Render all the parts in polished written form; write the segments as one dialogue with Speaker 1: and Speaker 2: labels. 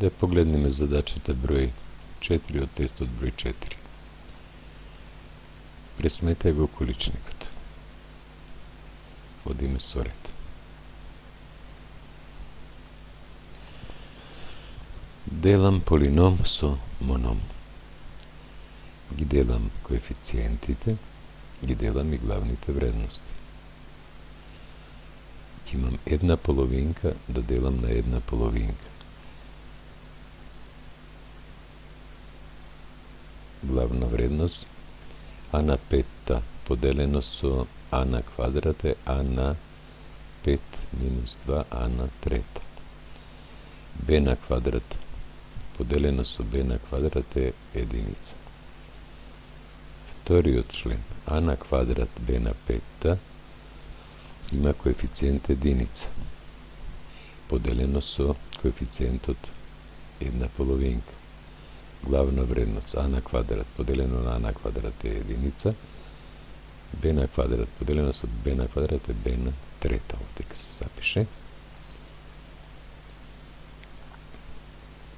Speaker 1: Да погледнеме задачата број 4 од тестот број 4. Пресметај го количникот. Одиме со ред. Делам полином со моном. Ги делам коефициентите, ги делам и главните вредности. Ќе имам една половинка да делам на една половинка. Главна вредност а на 5 поделено со а на квадрат е а на 5 минус 2 а на трета. Б на квадрат поделено со б на квадрат е единица. Вториот член а на квадрат б на 5 има коефициент единица, поделено со коефициентот една половинка. Главна вредност а на квадрат поделено на а на квадрат е единица, б на квадрат поделено со б на квадрат е б на трета. Овде ќе се запише.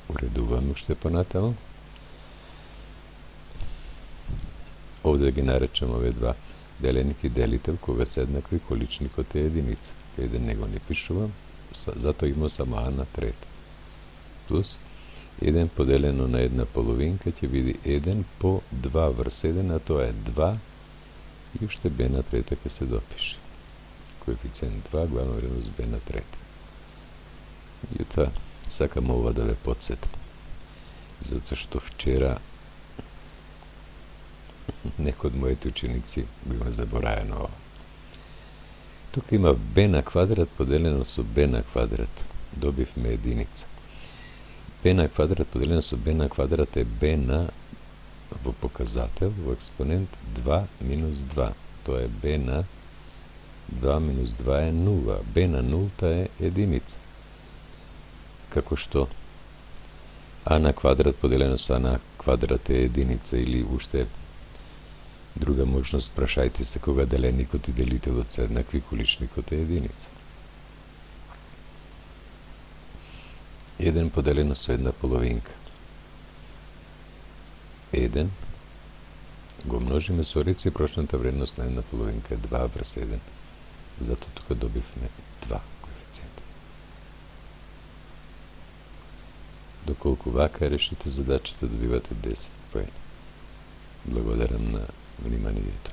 Speaker 1: Уредувам уште понатаму. Овде ги наречам овие два деленик и делител, кога се еднакви, количникот е единица. Еден него не пишувам, затоа има само а на трета. Плюс 1 поделено на една половинка ќе биде 1 по 2 врз 1, а тоа е 2 и уште б на трета ќе се допише. Коефициент 2, главна вредност б на трета. И тоа, сакам ова да ве подсетам, затоа што вчера некои од моите ученици го има забораено ова. Тука има б на квадрат поделено со б на квадрат. Добивме единица. Б на квадрат поделено со б на квадрат е б на, во показател, во експонент 2 минус 2. Тоа е б на 2 минус 2 е 0. Б на нулта е единица. Како што а на квадрат поделено со а на квадрат е единица, или уште друга можност, прашајте се кога деленикот и делителот се еднакви, количникот е единица. 1 поделено со една половинка. 1 го множиме со реципрочната вредност на една половинка е 2 врз 1. Затоа тука добивме 2 коефициента. Доколку вака решите задачата, добивате 10 поени. Благодарам на вниманието.